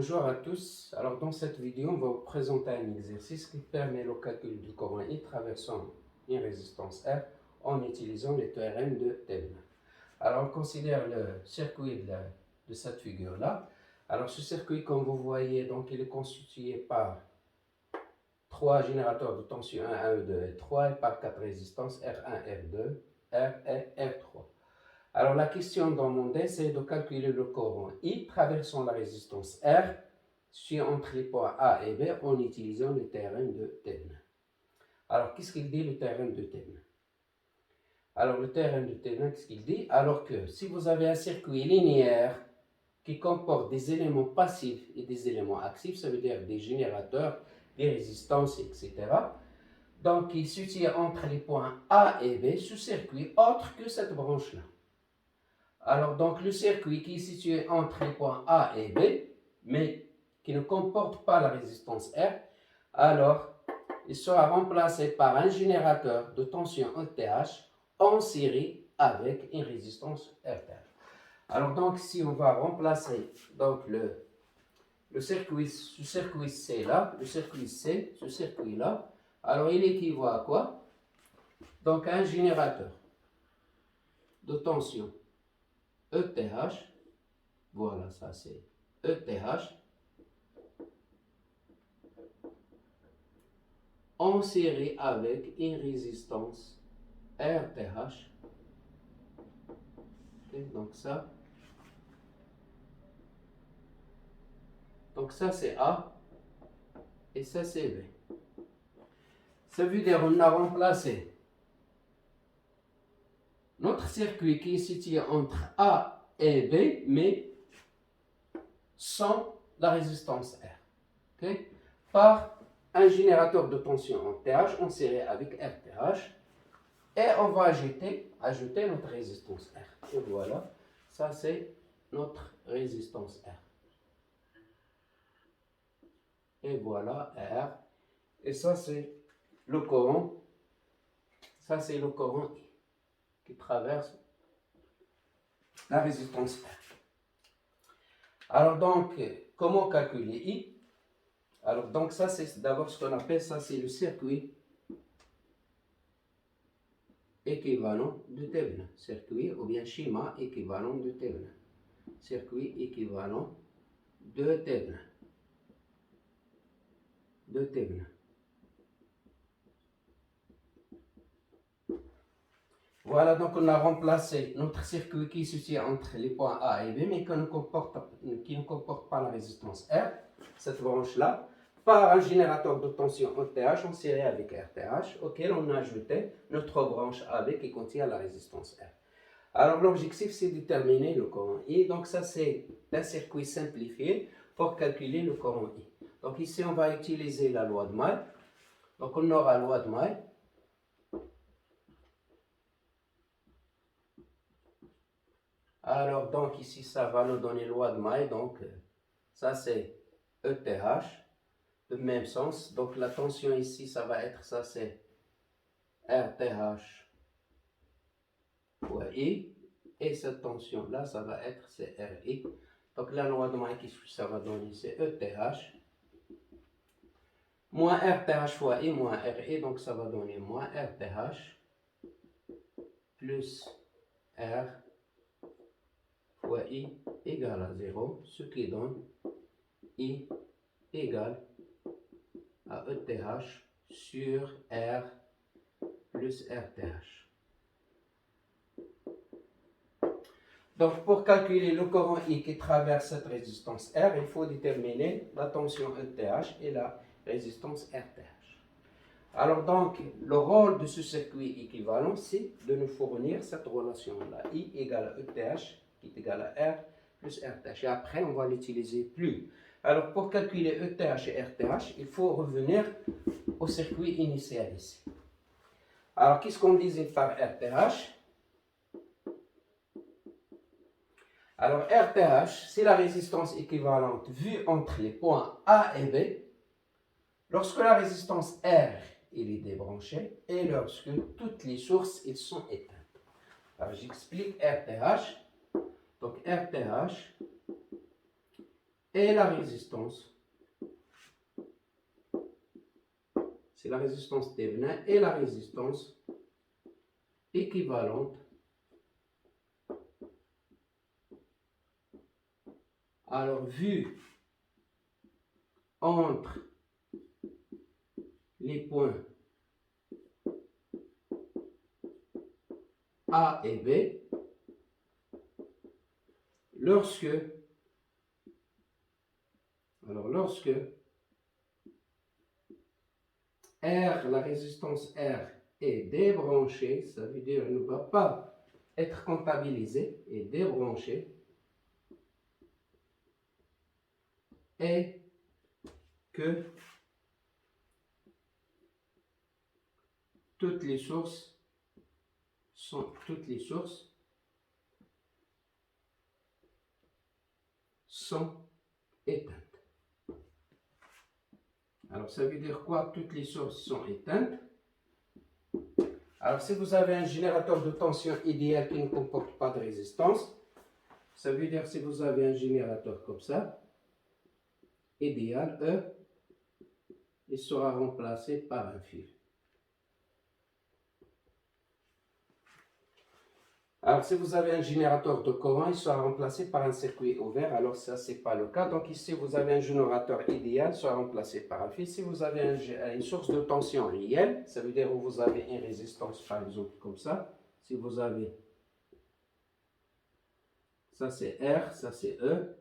Bonjour à tous. Alors dans cette vidéo, on va vous présenter un exercice qui permet le calcul du courant I traversant une résistance R en utilisant le théorème de Thèbes. Alors on considère le circuit de cette figure-là. Alors ce circuit, comme vous voyez, donc il est constitué par trois générateurs de tension 1, 1, 2 et 3 et par quatre résistances R1, R2, R et R3. Alors la question demandée, c'est de calculer le courant I traversant la résistance R située entre les points A et B en utilisant le théorème de Thèbes. Alors qu'est-ce qu'il dit le théorème de Thèbes? Alors le théorème de Thèbes, qu'est-ce qu'il dit? Alors que si vous avez un circuit linéaire qui comporte des éléments passifs et des éléments actifs, ça veut dire des générateurs, des résistances, etc. Donc il se tient entre les points A et B, ce circuit autre que cette branche-là. Alors, donc, le circuit qui est situé entre les points A et B, mais qui ne comporte pas la résistance R, alors, il sera remplacé par un générateur de tension ETH en série avec une résistance RTH. Alors, donc, si on va remplacer donc, ce circuit C là, le circuit C, ce circuit-là, alors il équivaut à quoi? Donc, un générateur de tension ETH, voilà, ça c'est ETH, en série avec une résistance RTH. Okay, donc ça c'est A et ça c'est B. Ça veut dire qu'on a remplacé notre circuit qui est situé entre A et B, mais sans la résistance R. Okay, par un générateur de tension en TH en série avec RTH. Et on va ajouter notre résistance R. Et voilà, ça c'est notre résistance R. Et voilà R. Et ça c'est le courant. Ça c'est le courant I qui traverse la résistance R. Alors donc, comment calculer I? Alors donc ça c'est d'abord ce qu'on appelle, ça c'est le circuit équivalent de Thèbes. Circuit ou bien schéma équivalent de Thèbes. Circuit équivalent de Thèbes. Voilà, donc on a remplacé notre circuit qui se tient entre les points A et B, mais qui ne comporte pas la résistance R, cette branche-là, par un générateur de tension ETH en série avec RTH, auquel on a ajouté notre branche AB qui contient la résistance R. Alors l'objectif, c'est de déterminer le courant I. Donc ça, c'est un circuit simplifié pour calculer le courant I. Donc ici, on va utiliser la loi de May. Donc on aura la loi de May. Alors, donc ici, ça va nous donner loi de May. Donc, ça c'est ETH, le même sens. Donc, la tension ici, ça va être, ça c'est RTH fois I. Et cette tension-là, ça va être, c'est RI. Donc, la loi de May, ça va donner, c'est ETH. Moins RTH fois I moins RI. Donc, ça va donner moins RTH plus R fois I égale à 0, ce qui donne I égale à ETH sur R plus RTH. Donc, pour calculer le courant I qui traverse cette résistance R, il faut déterminer la tension ETH et la résistance RTH. Alors, donc, le rôle de ce circuit équivalent, c'est de nous fournir cette relation-là. I égale à ETH qui est égal à R plus RTH. Et après, on va l'utiliser plus. Alors, pour calculer ETH et RTH, il faut revenir au circuit initial ici. Alors, qu'est-ce qu'on disait par RTH? Alors, RTH, c'est la résistance équivalente vue entre les points A et B lorsque la résistance R est débranchée et lorsque toutes les sources sont éteintes. Alors, j'explique RTH. Donc, RTH, et la résistance. C'est la résistance Thévenin et la résistance équivalente alors vu entre les points A et B, lorsque R, la résistance R est débranchée, ça veut dire qu'elle ne va pas être comptabilisée, et débranchée, et que toutes les sources sont éteintes. Alors, ça veut dire quoi? Toutes les sources sont éteintes. Alors, si vous avez un générateur de tension idéal qui ne comporte pas de résistance, ça veut dire si vous avez un générateur comme ça, idéal, E, il sera remplacé par un fil. Alors, si vous avez un générateur de courant, il sera remplacé par un circuit ouvert. Alors, ça, ce n'est pas le cas. Donc, ici, vous avez un générateur idéal, il sera remplacé par un fil. Si vous avez une source de tension réelle, ça veut dire que vous avez une résistance, par exemple, comme ça. Si vous avez, ça c'est R, ça c'est E.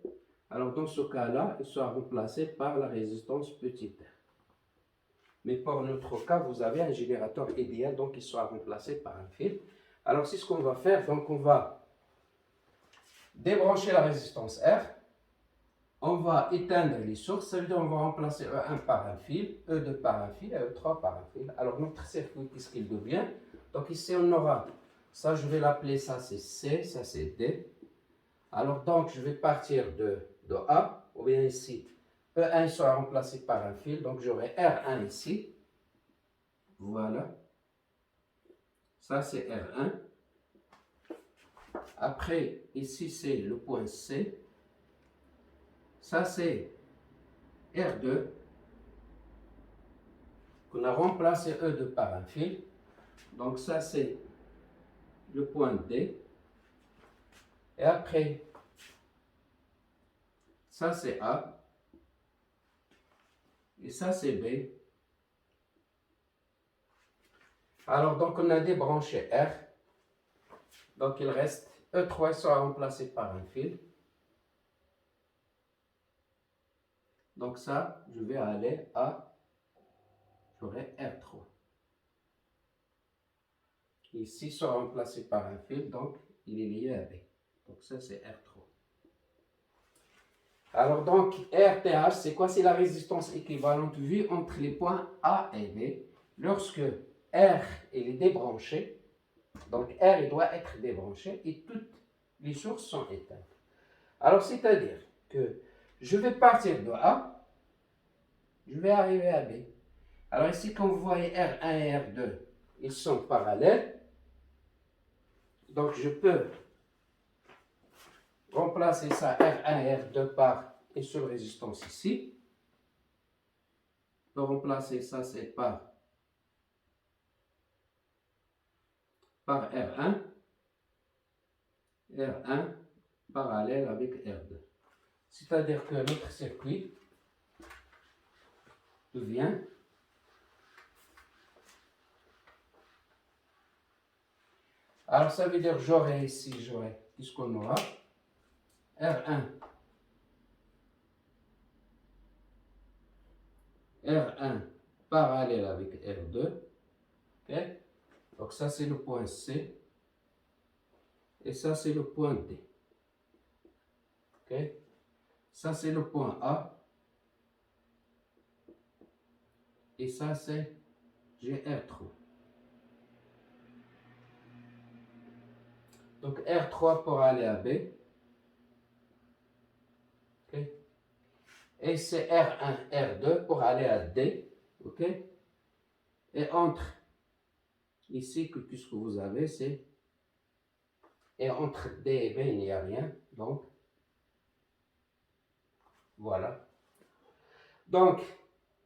Alors, dans ce cas-là, il sera remplacé par la résistance petite r. Mais pour notre cas, vous avez un générateur idéal, donc il sera remplacé par un fil. Alors, c'est ce qu'on va faire. Donc, on va débrancher la résistance R. On va éteindre les sources. Ça veut dire qu'on va remplacer E1 par un fil, E2 par un fil et E3 par un fil. Alors, notre circuit, qu'est-ce qu'il devient? Donc, ici, on aura, ça, je vais l'appeler, ça c'est C, ça c'est D. Alors, donc, je vais partir de A, ou bien ici, E1 sera remplacé par un fil. Donc, j'aurai R1 ici. Voilà. Ça, c'est R1. Après, ici, c'est le point C. Ça, c'est R2. Qu'on a remplacé E2 par un fil. Donc, ça, c'est le point D. Et après, ça, c'est A. Et ça, c'est B. Alors, donc, on a débranché R. Donc, il reste E3 sera remplacé par un fil. Donc, ça, je vais aller à, j'aurai R3. Ici, sera remplacé par un fil, donc il est lié à B. Donc, ça, c'est R3. Alors, donc, RTH, c'est quoi? C'est la résistance équivalente vue entre les points A et B. Lorsque R est débranché, donc R il doit être débranché et toutes les sources sont éteintes. Alors, c'est-à-dire que je vais partir de A, je vais arriver à B. Alors ici, quand vous voyez R1 et R2, ils sont parallèles. Donc, je peux remplacer ça R1 et R2 par une seule résistance ici. Je peux remplacer ça, c'est par R1. R1 parallèle avec R2. C'est-à-dire que notre circuit devient alors ça veut dire j'aurai ici, qu'est-ce qu'on aura? R1 parallèle avec R2. Okay? Donc ça c'est le point C. Et ça c'est le point D. Okay? Ça c'est le point A. Et ça c'est GR3. Donc R3 pour aller à B. Okay? Et c'est R1, R2 pour aller à D. Ok? Et entre ici, qu'est-ce que vous avez? C'est et entre D et B, il n'y a rien. Donc, Voilà. Donc,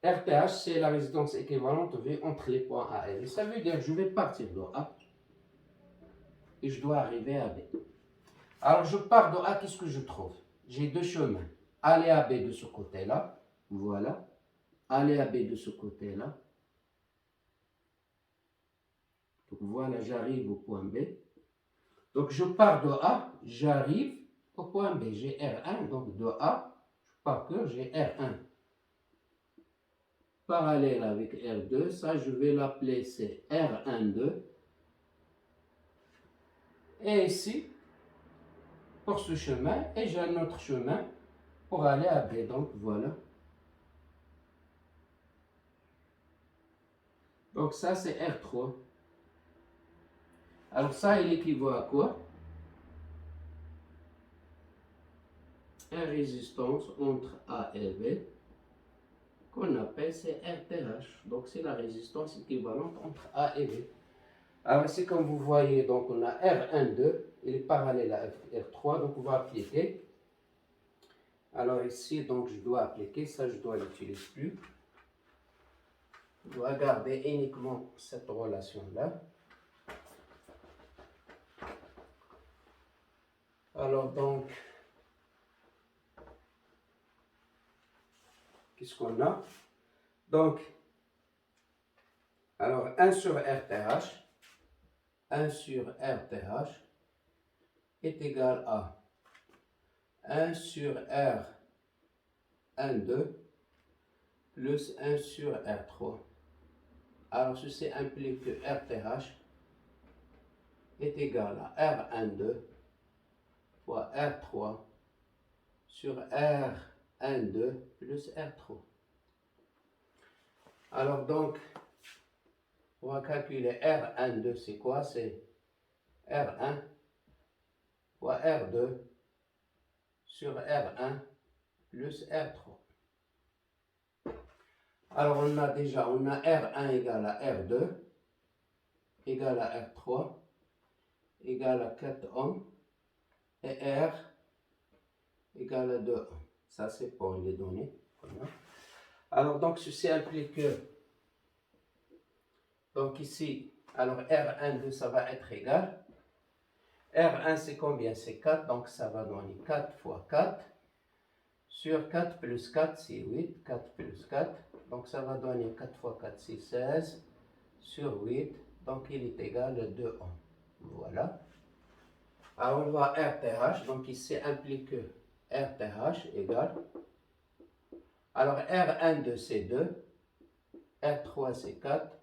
RTH, c'est la résistance équivalente V entre les points A et B. Ça veut dire que je vais partir de A et je dois arriver à B. Alors, je pars de A, qu'est-ce que je trouve? J'ai deux chemins. Aller à B de ce côté-là. Voilà. Aller à B de ce côté-là. Donc, voilà, j'arrive au point B. Donc, je pars de A, j'arrive au point B. J'ai R1, donc de A, je parcours, j'ai R1. Parallèle avec R2, ça, je vais l'appeler, c'est R12. Et ici, pour ce chemin, et j'ai un autre chemin pour aller à B. Donc, voilà. Donc, ça, c'est R3. Alors, ça, il équivaut à quoi? Une résistance entre A et B, qu'on appelle c'est RTH. Donc, c'est la résistance équivalente entre A et B. Alors, ici, comme vous voyez, donc on a R12, il est parallèle à R3, donc on va appliquer. Alors, ici, donc, je dois appliquer, ça, je dois l'utiliser plus. Je dois garder uniquement cette relation-là. Alors, donc, qu'est-ce qu'on a? Donc, alors, 1 sur RTH, 1 sur RTH est égal à 1 sur R12 plus 1 sur R3. Alors, ceci implique que RTH est égal à R12 fois R3 sur R12 plus R3. Alors, donc, on va calculer R12, c'est quoi? C'est R1 fois R2 sur R1 plus R3. Alors, on a R1 égale à R2 égale à R3 égale à 4 ohms et R égale à 2 ohms. Ça, c'est pour les données. Alors, donc, ceci implique que, donc ici, alors R12, ça va être égal. R1, c'est combien? C'est 4, donc ça va donner 4 fois 4. Sur 4 plus 4, c'est 8. 4 plus 4, donc ça va donner 4 fois 4, c'est 16. Sur 8, donc il est égal à 2 ohms. Voilà. Alors on va RTH, donc ici implique que RTH égale. Alors R12 c'est 2, R3 c'est 4,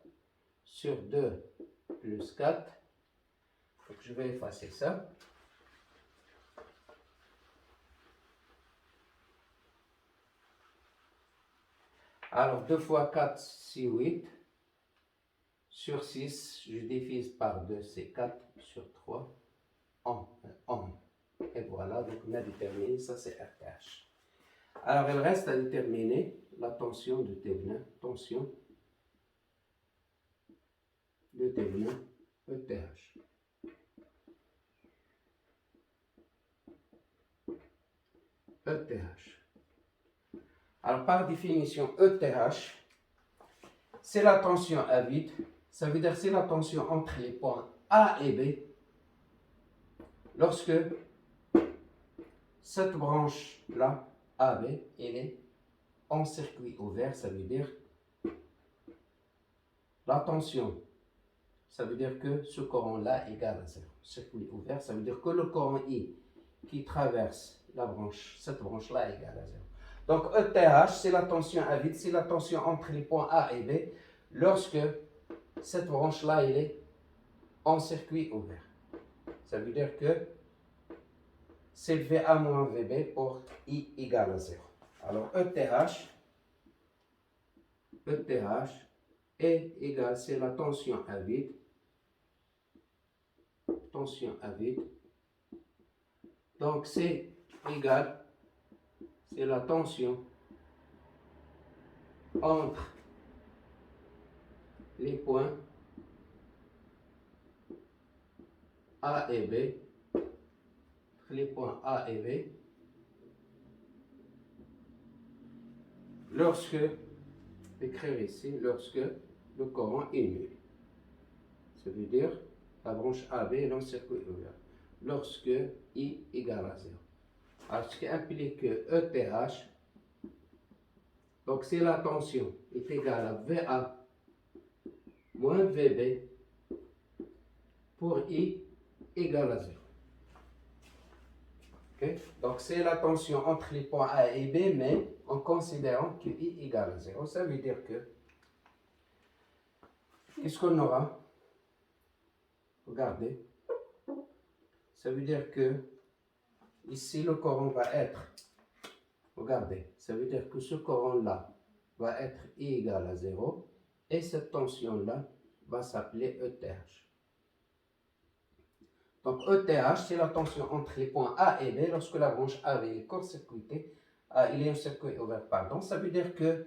sur 2 plus 4. Donc je vais effacer ça. Alors 2 fois 4 c'est 8. Sur 6, je divise par 2, c'est 4 sur 3. Ohm. Et voilà, donc on a déterminé, ça c'est RTH. Alors il reste à déterminer la tension de Thévenin. Tension de Thévenin, ETH. ETH. Alors par définition, ETH, c'est la tension à vide. Ça veut dire c'est la tension entre les points A et B. Lorsque cette branche-là, AB, elle est en circuit ouvert, ça veut dire la tension. Ça veut dire que ce courant-là est égal à 0. Circuit ouvert, ça veut dire que le courant I qui traverse la branche, cette branche-là est égal à 0. Donc ETH, c'est la tension à vide, c'est la tension entre les points A et B lorsque cette branche-là est en circuit ouvert. Ça veut dire que c'est VA moins VB pour I égale à 0. Alors ETH est égal, c'est la tension à vide. Tension à vide. Donc c'est égal, c'est la tension entre les points A et B, les points A et B, lorsque, écrire ici, lorsque le courant est nul. Ça veut dire la branche AB est dans le circuit ouvert. Lorsque I égale à 0. Alors, ce qui implique que ETH, donc si la tension est égale à VA moins VB pour I égale à 0. Okay? Donc, c'est la tension entre les points A et B, mais en considérant que I égale à 0. Ça veut dire que, qu'est-ce qu'on aura? Regardez. Ça veut dire que, ici, le courant va être, regardez, ça veut dire que ce courant-là va être I égale à 0, et cette tension-là va s'appeler ETH. Donc ETH, c'est la tension entre les points A et B lorsque la branche AB est court-circuitée, il est un circuit ouvert, pardon. Ça veut dire que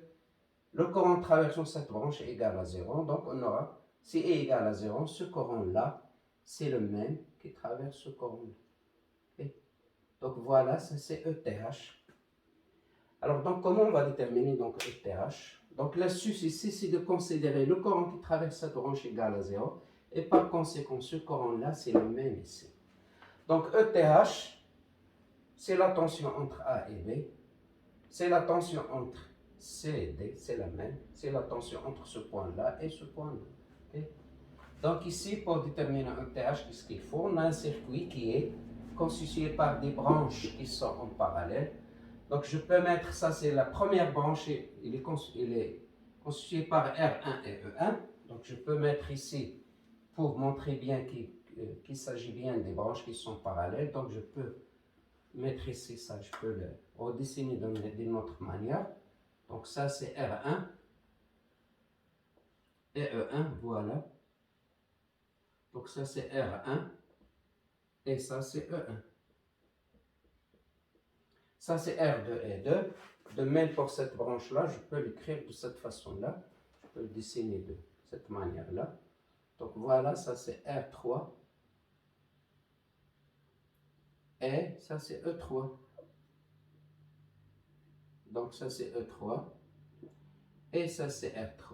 le courant traversant cette branche est égal à 0. Donc on aura, si E est égal à 0, ce courant-là, c'est le même qui traverse ce courant-là. Okay? Donc voilà, ça c'est ETH. Alors donc comment on va déterminer donc ETH? Donc l'astuce ici, c'est de considérer le courant qui traverse cette branche égal à 0. Et par conséquent, ce courant-là, c'est le même ici. Donc ETH, c'est la tension entre A et B. C'est la tension entre C et D, c'est la même. C'est la tension entre ce point-là et ce point-là. Okay? Donc ici, pour déterminer ETH, qu'est-ce qu'il faut? On a un circuit qui est constitué par des branches qui sont en parallèle. Donc je peux mettre, ça c'est la première branche, il est constitué par R1 et E1. Donc je peux mettre ici, pour montrer bien qu'il s'agit bien des branches qui sont parallèles, donc je peux mettre ici ça, je peux le redessiner d'une autre manière. Donc ça c'est R1 et E1, voilà. Donc ça c'est R1 et ça c'est E1. Ça c'est R2 et 2. De même pour cette branche-là, je peux l'écrire de cette façon-là. Je peux le dessiner de cette manière-là. Donc voilà, ça c'est R3. Et ça c'est E3. Donc ça c'est E3. Et ça c'est R3.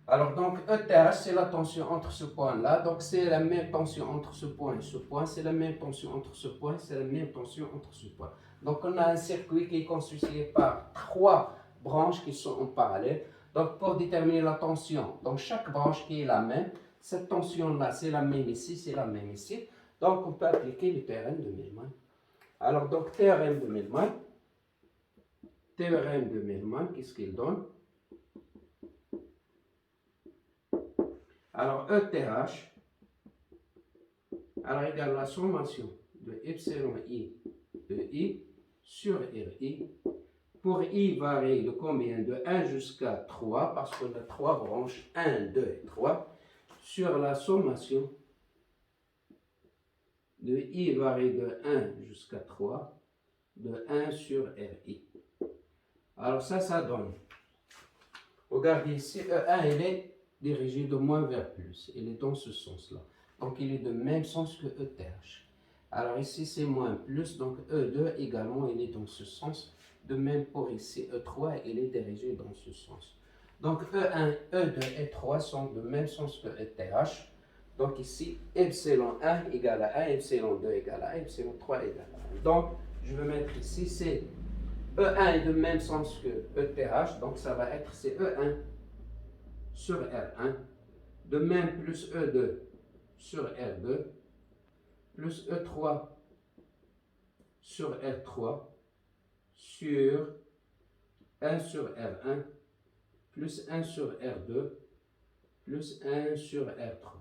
Alors donc ETH c'est la tension entre ce point-là. Donc c'est la même tension entre ce point et ce point. C'est la même tension entre ce point. C'est la même tension entre ce point. Donc on a un circuit qui est constitué par 3 branches qui sont en parallèle. Donc pour déterminer la tension, donc chaque branche qui est la même, cette tension-là c'est la même ici, c'est la même ici. Donc on peut appliquer le théorème de Millman. Alors donc théorème de Millman, qu'est-ce qu'il donne? Alors ETH, alors égale la sommation de epsilon I de I sur RI. Pour I varie de combien? De 1 jusqu'à 3, parce qu'on a 3 branches, 1, 2 et 3, sur la sommation de I varie de 1 jusqu'à 3, de 1 sur RI. Alors ça donne, regardez ici, E1 il est dirigé de moins vers plus, il est dans ce sens-là. Donc il est de même sens que ETH. Alors ici c'est moins plus, donc E2 également il est dans ce sens. De même pour ici E3, il est dirigé dans ce sens. Donc E1, E2 et 3 sont de même sens que ETH. Donc ici, epsilon 1 égale à 1, epsilon 2 égale à 1, epsilon 3 égale à 1. Donc je vais mettre ici, c'est E1 est de même sens que ETH, donc ça va être c'est E1 sur R1, de même plus E2 sur R2, plus E3 sur R3, sur 1 sur R1, plus 1 sur R2, plus 1 sur R3.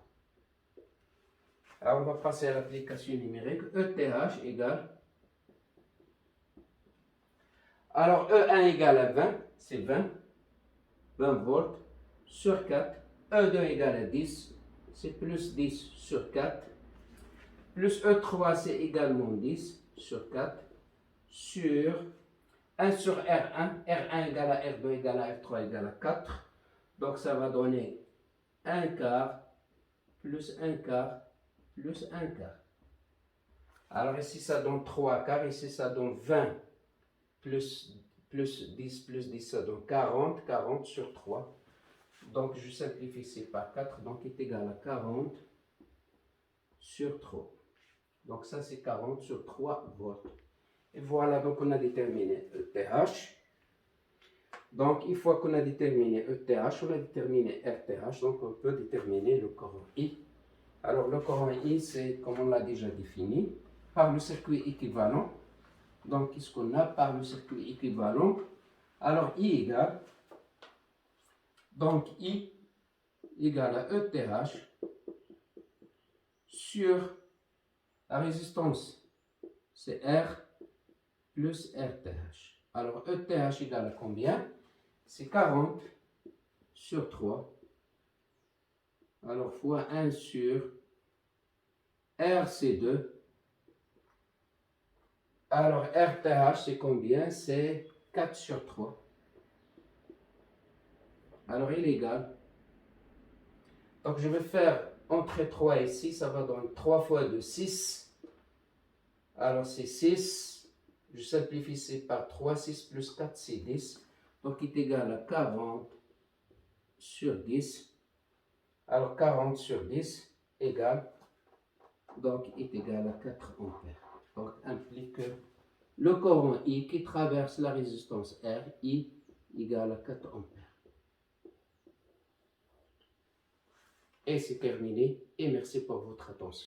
Alors on va passer à l'application numérique. ETH égale, alors E1 égale à 20, c'est 20 volts sur 4. E2 égale à 10, c'est plus 10 sur 4. Plus E3, c'est également 10 sur 4. Sur 1 sur R1. R1 égale à R2 égale à R3 égale à 4. Donc ça va donner 1 quart plus 1 quart plus 1 quart. Alors ici ça donne 3 quarts, ici ça donne 20 plus plus 10, ça donne 40. 40 sur 3. Donc, je simplifie ici par 4. Donc, est égal à 40 sur 3. Donc, ça, c'est 40 sur 3 volts. Et voilà, donc on a déterminé ETH. Donc, une fois qu'on a déterminé ETH, on a déterminé RTH. Donc, on peut déterminer le courant I. Alors, le courant I, c'est, comme on l'a déjà défini, par le circuit équivalent. Donc, qu'est-ce qu'on a par le circuit équivalent? Alors, I égale, donc I égale à ETH sur la résistance, c'est R plus RTH. Alors, ETH égale à combien? C'est 40 sur 3. Alors, fois 1 sur R, c'est 2. Alors, RTH, c'est combien? C'est 4 sur 3. Alors, il est égal. Donc, je vais faire entre 3 et 6, ça va donner 3 fois 2, 6. Alors, c'est 6. Je simplifie ici par 3, 6 plus 4, c'est 10. Donc, il est égal à 40 sur 10. Alors, 40 sur 10 égale, donc, est égal à 4 ampères. Donc, implique que le courant I qui traverse la résistance R, I égale à 4 ampères. Et c'est terminé, et merci pour votre attention.